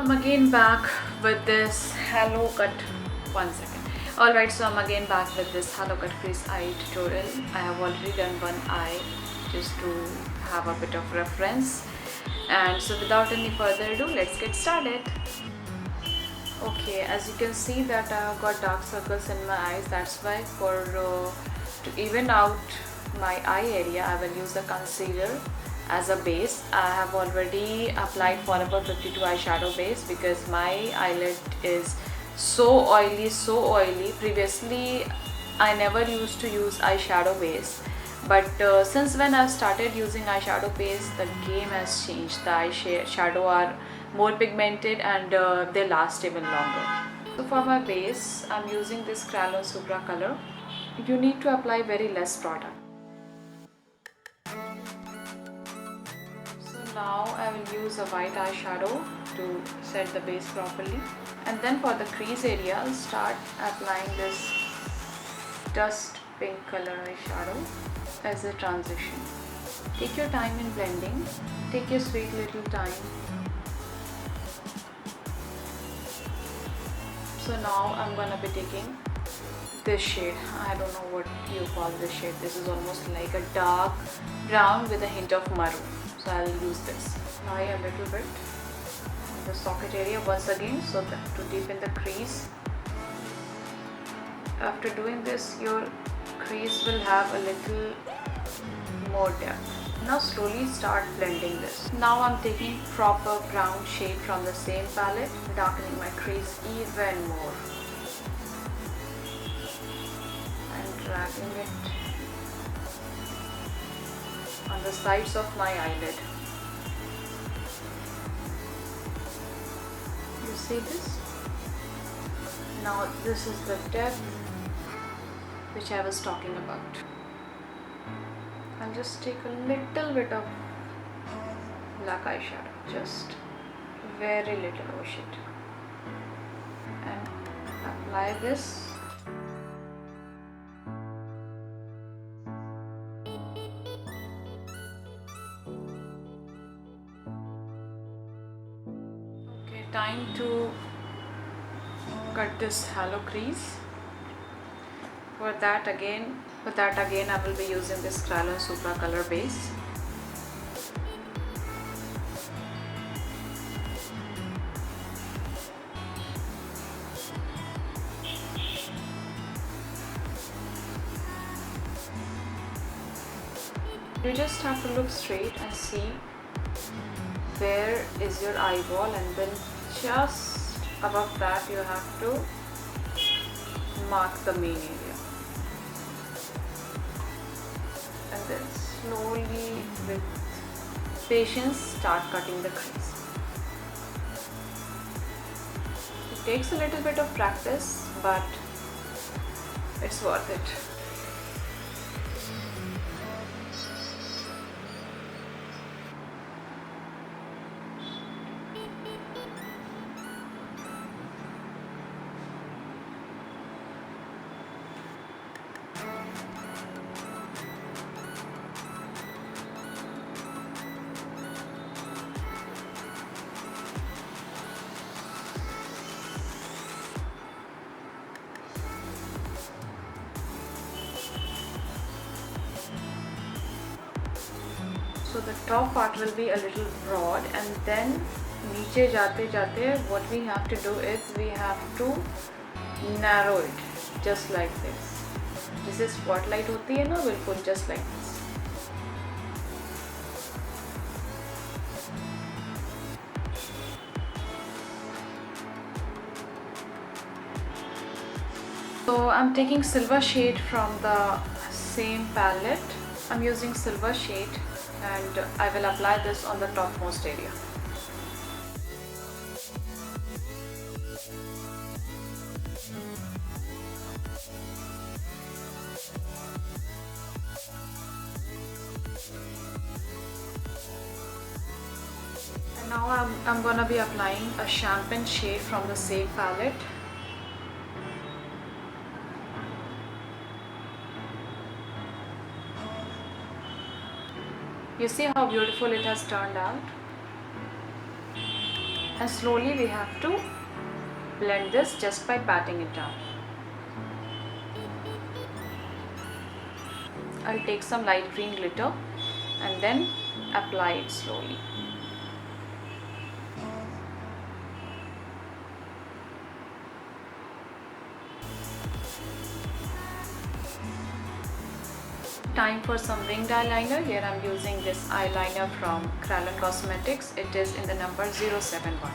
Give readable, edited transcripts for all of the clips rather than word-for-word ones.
I'm again back with this Hello Cut. One second. Alright, so I'm again back with this Hello Cut Crease eye tutorial. I have already done one eye just to have a bit of reference. And so without any further ado, let's get started. Okay, as you can see that I have got dark circles in my eyes. That's why to even out my eye area, I will use a concealer as a base. I have already applied Forever 52 eyeshadow base because my eyelid is so oily. Previously I never used to use eyeshadow base, but since when I've started using eyeshadow base, the game has changed. The eyeshadow are more pigmented and they last even longer. So for my base, I'm using this Kryolan Supra color. You need to apply very less product. Now I will use a white eyeshadow to set the base properly, and then for the crease area I'll start applying this dust pink color eyeshadow as a transition. Take your time in blending, take your sweet little time. So now I'm gonna be taking this shade. I don't know what you call this shade. This is almost like a dark brown with a hint of maroon. So I'll use this. Apply a little bit in the socket area once again so that to deepen the crease. After doing this, your crease will have a little more depth. Now slowly start blending this. Now I'm taking proper brown shade from the same palette, darkening my crease even more and dragging it on the sides of my eyelid. You see this? Now this is the depth which I was talking about. I'll just take a little bit of black eyeshadow, just very little, oh shit, and apply this. Time to cut this hollow crease. For that again I will be using this Kryolan Supra color base. You just have to look straight and see where is your eyeball, and then just above that you have to mark the main area, and then slowly with patience start cutting the crease. It takes a little bit of practice, but it's worth it. So the top part will be a little broad, and then नीचे जाते जाते what we have to do is we have to narrow it just like this. जैसे spotlight होती है ना, बिल्कुल just like this. So I'm taking silver shade from the same palette. I'm using silver shade and I will apply this on the topmost area. And now I'm gonna be applying a champagne shade from the same palette. You see how beautiful it has turned out. and slowly we have to blend this just by patting it down. I'll take some light green glitter and then apply it slowly. Time for some winged eyeliner. Here I'm using this eyeliner from Kryolan Cosmetics. It is in the number 071.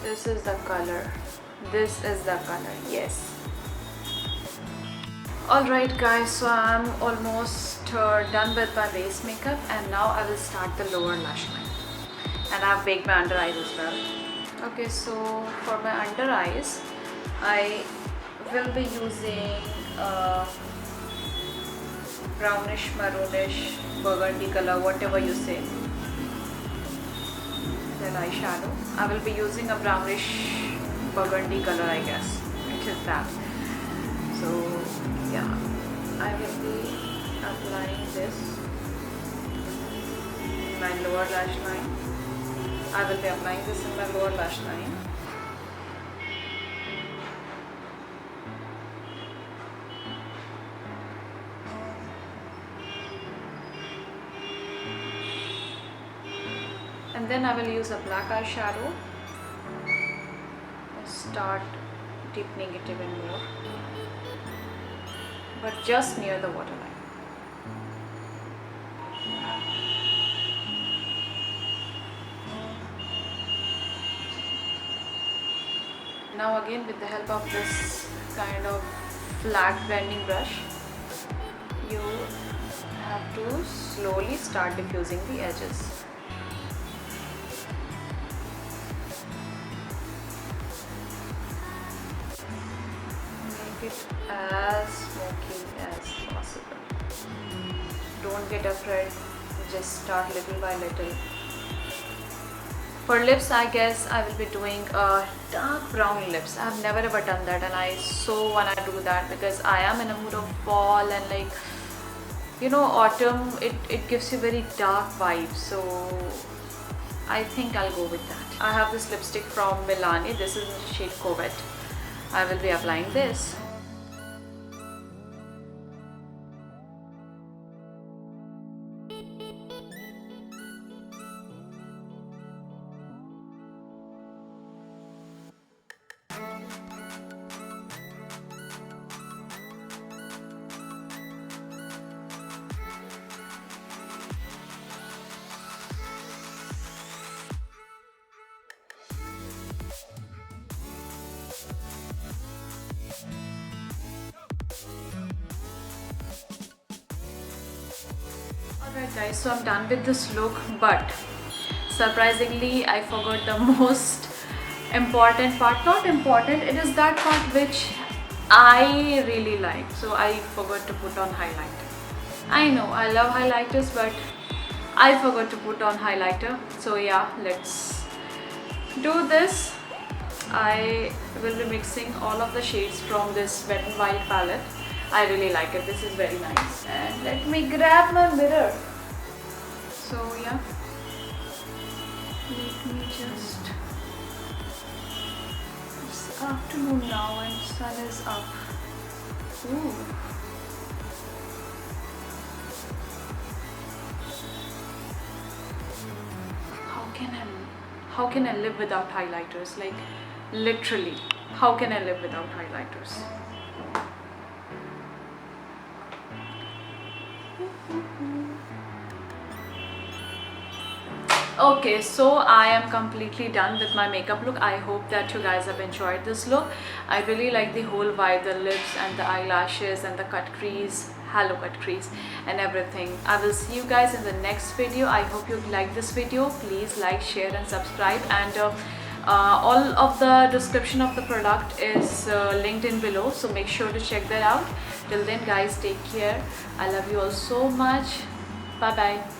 This is the color. This is the color. Yes. Alright guys, so I'm almost done with my base makeup, and now I will start the lower lash line. And I have baked my under eyes as well. Okay, so for my under eyes, I will be using brownish, maroonish, burgundy color, whatever you say. Then eyeshadow. I will be using a brownish burgundy color, I guess. It is that. So yeah, I will be applying this in my lower lash line. I will be applying this in my lower lash line. And then I will use a black eyeshadow and start deepening it even more, but just near the waterline. Now again, with the help of this kind of flat blending brush, you have to slowly start diffusing the edges. Make it as smoky as possible. Don't get afraid, just start little by little. For lips, I guess I will be doing a dark brown lips. I have never ever done that, and I so wanna do that because I am in a mood of fall, and like, you know, autumn, it gives you very dark vibes, so I think I'll go with that. I have this lipstick from Milani. This is in the shade Covet. I will be applying this. Alright guys, so I'm done with this look, but surprisingly I forgot the most important part. Not important, it is that part which I really like. So I forgot to put on highlighter. I know I love highlighters, but I forgot to put on highlighter. So yeah, let's do this. I will be mixing all of the shades from this Wet n Wild palette. I really like it. This is very nice. And let me grab my mirror. So yeah, let me just afternoon now and sun is up. Ooh. How can I live without highlighters? Like literally, how can I live without highlighters? Okay, so I am completely done with my makeup look. I hope that you guys have enjoyed this look. I really like the whole vibe, the lips and the eyelashes and the cut crease, halo cut crease and everything. I will see you guys in the next video. I hope you like this video. Please like, share and subscribe, and all of the description of the product is linked in below, so make sure to check that out. Till then guys, take care. I love you all so much. Bye bye.